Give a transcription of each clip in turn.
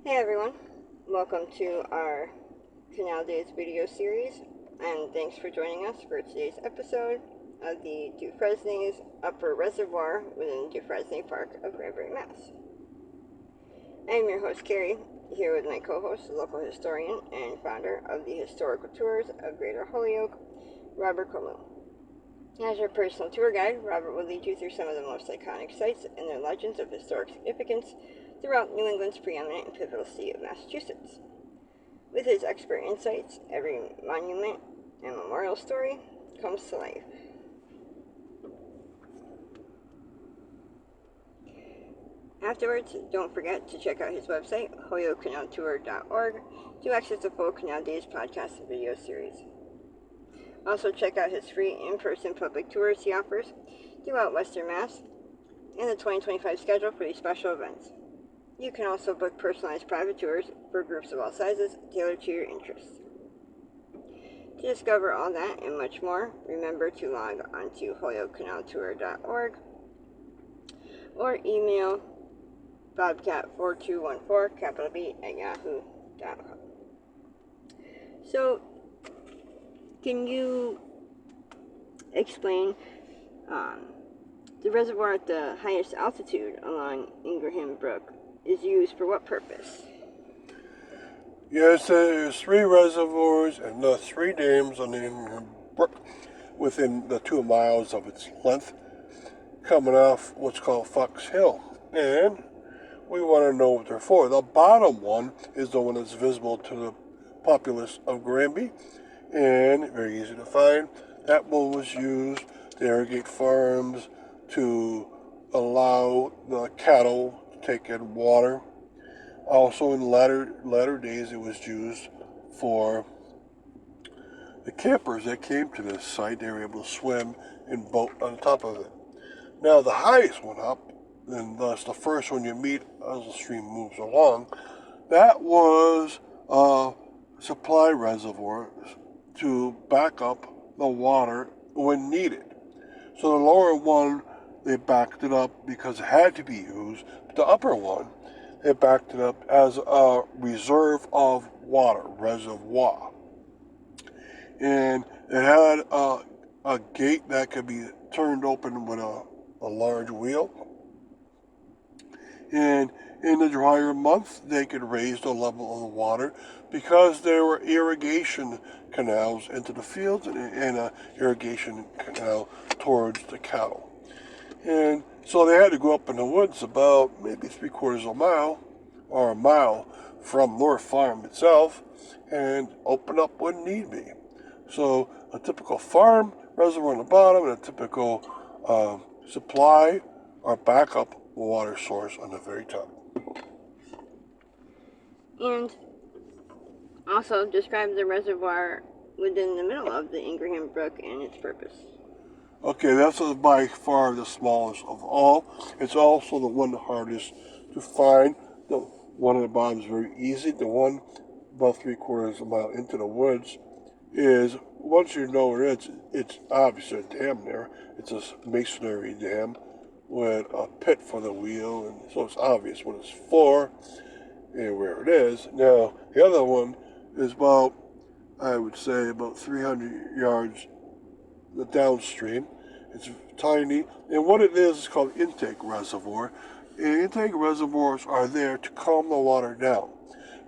Hey everyone, welcome to our Canal Days video series, and thanks for joining us for today's episode of the Dufresne's Upper Reservoir within Dufresne Park of Granby, Mass. I'm your host Carrie, here with my co-host, the local historian and founder of the Historical Tours of Greater Holyoke, Robert Coleman. As your personal tour guide, Robert will lead you through some of the most iconic sites and their legends of historic significance throughout New England's preeminent and pivotal state of Massachusetts. With his expert insights, every monument and memorial story comes to life. Afterwards, don't forget to check out his website, holyokecanaltour.org, to access the full Canal Days podcast and video series. Also check out his free in-person public tours he offers throughout Western Mass and the 2025 schedule for these special events. You can also book personalized private tours for groups of all sizes tailored to your interests. To discover all that and much more, remember to log on to holyokecanaltour.org or email bobcat4214 capital B at yahoo.com. So, can you explain the reservoir at the highest altitude along Ingraham Brook is used for what purpose? Yes, there's 3 reservoirs and 3 dams on the Ingraham Brook within the 2 miles of its length, coming off what's called Fox Hill. And we want to know what they're for. The bottom one is the one that's visible to the populace of Granby, and very easy to find. That one was used to irrigate farms, to allow the cattle to take in water. Also, in latter days, it was used for the campers that came to this site. They were able to swim and boat on top of it. Now, the highest one up, and thus the first one you meet as the stream moves along, that was a supply reservoir to back up the water when needed. So the lower one, they backed it up because it had to be used. But the upper one, they backed it up as a reserve of water, reservoir. And it had a gate that could be turned open with a large wheel. And in the drier months, they could raise the level of the water because there were irrigation canals into the fields and an irrigation canal towards the cattle. And so they had to go up in the woods about maybe 3/4 of a mile or a mile from North Farm itself and open up when need be. So a typical farm reservoir on the bottom and a typical supply or backup water source on the very top. And also describe the reservoir within the middle of the Ingraham Brook and its purpose. Okay, that's by far the smallest of all. It's also the one the hardest to find. The one at the bottom is very easy. The one about 3/4 of a mile into the woods is, once you know where it's obviously a dam there. It's a masonry dam with a pit for the wheel, and so it's obvious what it's for and where it is. Now, the other one is about, I would say, about 300 yards downstream. It's tiny, and what it is called intake reservoir. And intake reservoirs are there to calm the water down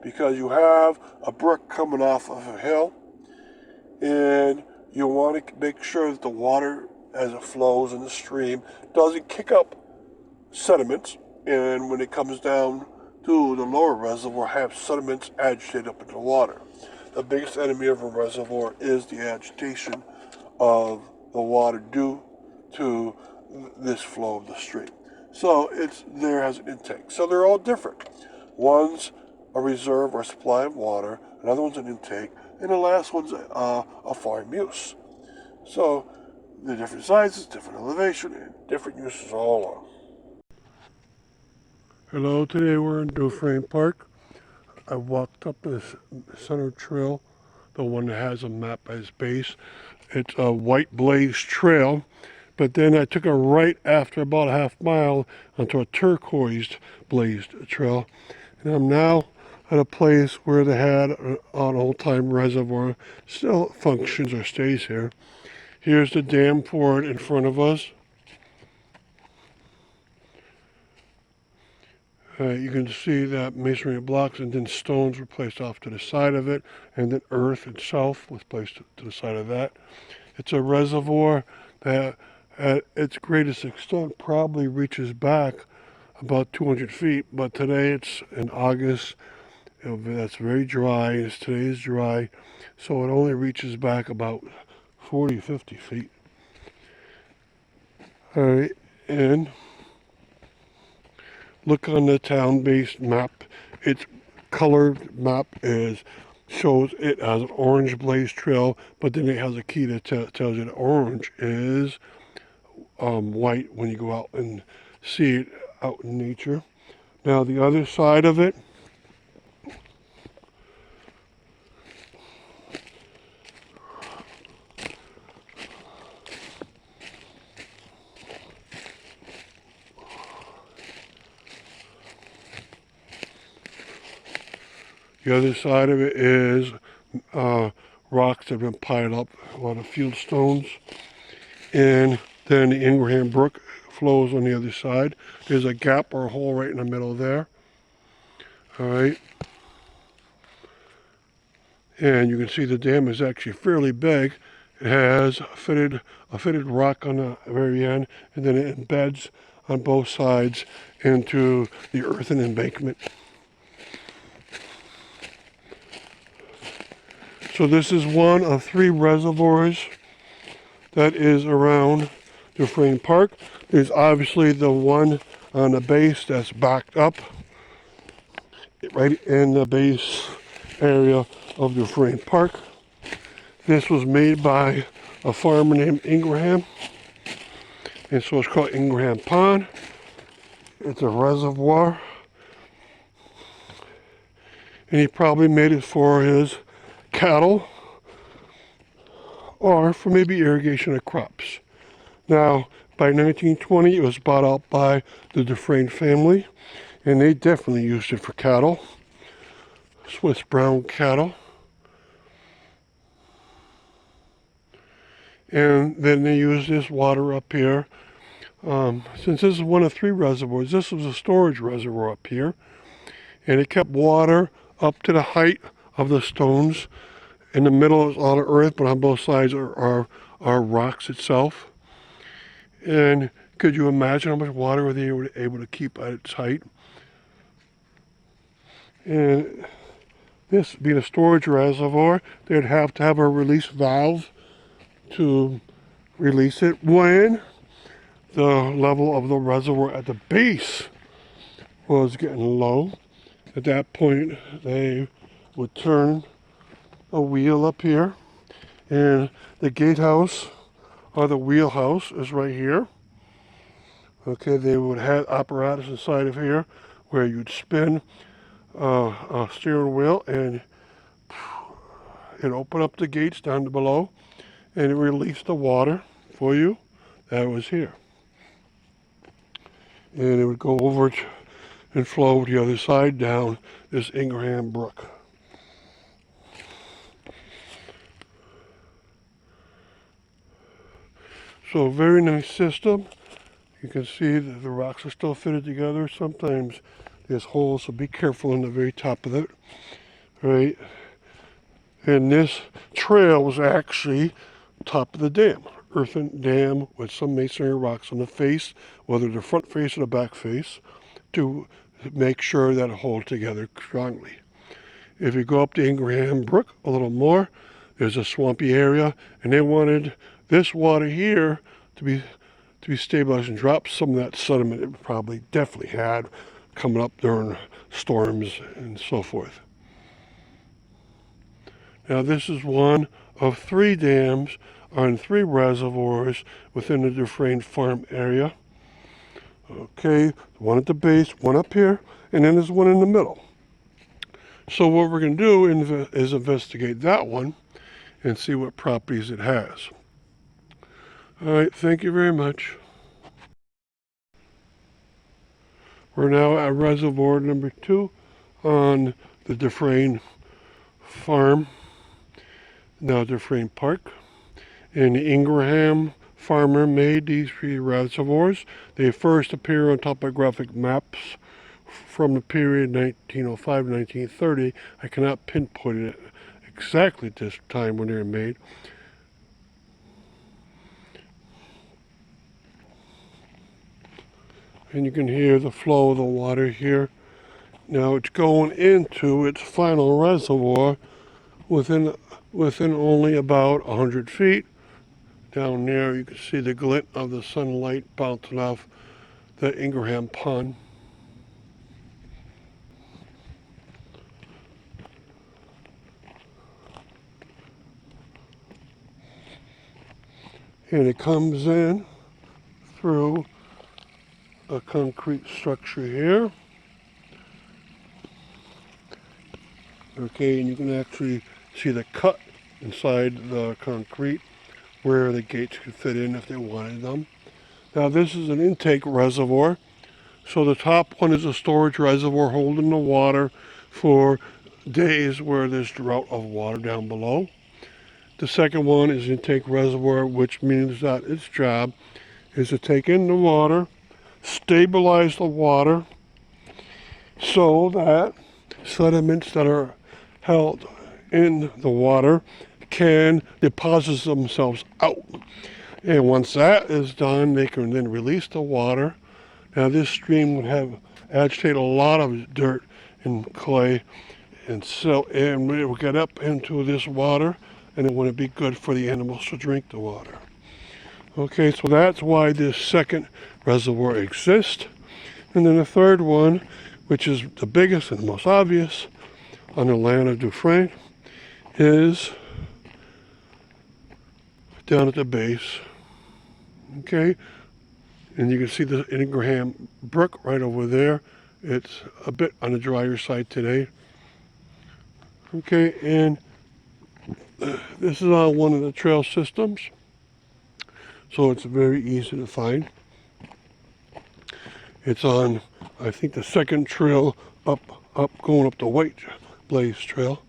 because you have a brook coming off of a hill, and you want to make sure that the water, as it flows in the stream, doesn't kick up sediments, and when it comes down to the lower reservoir, have sediments agitate up into the water. The biggest enemy of a reservoir is the agitation of the water due to this flow of the stream. So it's there as an intake. So they're all different. One's a reserve or supply of water, another one's an intake, and the last one's a farm use. So the different sizes, different elevation, and different uses all along. Hello, today we're in Dufresne Park. I walked up this center trail, the one that has a map as base. It's a white blaze trail, but then I took a right after about a half mile onto a turquoise blazed trail. And I'm now at a place where they had an old-time reservoir. Still functions or stays here. Here's the dam fort in front of us. You can see that masonry blocks and then stones were placed off to the side of it, and then earth itself was placed to the side of that. It's a reservoir that at its greatest extent probably reaches back about 200 feet, but today it's in August. That's very dry. Today is dry, so it only reaches back about 40, 50 feet. All right, and look on the town-based map. Its colored map shows it as an orange blaze trail, but then it has a key that tells you that orange is white when you go out and see it out in nature. Now the other side of it, is rocks that have been piled up, a lot of field stones, and then the Ingraham Brook flows on the other side. There's a gap or a hole right in the middle there. All right. And you can see the dam is actually fairly big. It has a fitted rock on the very end, and then it embeds on both sides into the earthen embankment. So this is one of 3 reservoirs that is around Dufresne Park. There's obviously the one on the base that's backed up right in the base area of Dufresne Park. This was made by a farmer named Ingraham, and so it's called Ingraham Pond. It's a reservoir, and he probably made it for his cattle or for maybe irrigation of crops. Now, by 1920, it was bought out by the Dufresne family, and they definitely used it for cattle, Swiss brown cattle. And then they used this water up here. Since this is one of 3 reservoirs, this was a storage reservoir up here, and it kept water up to the height of the stones. In the middle is all the earth, but on both sides are rocks itself. And could you imagine how much water they were able to keep at its height? And this being a storage reservoir, they'd have to have a release valve to release it when the level of the reservoir at the base was getting low. At that point, they would turn a wheel up here, and the gatehouse or the wheelhouse is right here. Okay, they would have apparatus inside of here where you'd spin a steering wheel, and it open up the gates down below, and it released the water for you that was here. And it would go over and flow the other side down this Ingraham Brook. So a very nice system. You can see that the rocks are still fitted together. Sometimes there's holes, so be careful on the very top of it. Right? And this trail was actually top of the dam. Earthen dam with some masonry rocks on the face, whether the front face or the back face, to make sure that it holds together strongly. If you go up the Ingraham Brook a little more, there's a swampy area, and they wanted this water here to be stabilized and drop some of that sediment it probably definitely had coming up during storms and so forth. Now this is one of 3 dams on 3 reservoirs within the Dufresne farm area. Okay, one at the base, one up here, and then there's one in the middle. So what we're going to do is investigate that one and see what properties it has. All right, thank you very much. We're now at reservoir number 2 on the Dufresne farm, now Dufresne Park. And the Ingraham farmer made these three reservoirs. They first appear on topographic maps from the period 1905 to 1930. I cannot pinpoint it exactly at this time when they were made. And you can hear the flow of the water here. Now it's going into its final reservoir within only about 100 feet. Down there you can see the glint of the sunlight bouncing off the Ingraham Pond. And it comes in through a concrete structure here. Okay, and you can actually see the cut inside the concrete where the gates could fit in if they wanted them. Now this is an intake reservoir. So the top one is a storage reservoir holding the water for days where there's drought of water down below. The second one is intake reservoir, which means that its job is to take in the water, stabilize the water so that sediments that are held in the water can deposit themselves out. And once that is done, they can then release the water. Now this stream would have agitated a lot of dirt and clay, and it would get up into this water, and it wouldn't be good for the animals to drink the water. Okay, so that's why this second reservoir exists. And then the third one, which is the biggest and most obvious on the land of Dufresne, is down at the base. Okay, and you can see the Ingraham Brook right over there. It's a bit on the drier side today. Okay, and this is on one of the trail systems, so it's very easy to find. It's on, I think, the second trail up going up the White Blaze Trail,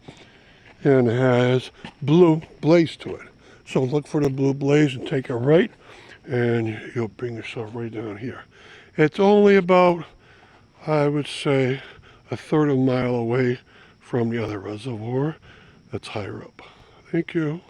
and it has blue blaze to it. So look for the blue blaze and take a right, and you'll bring yourself right down here. It's only about, I would say, a third of a mile away from the other reservoir that's higher up. Thank you.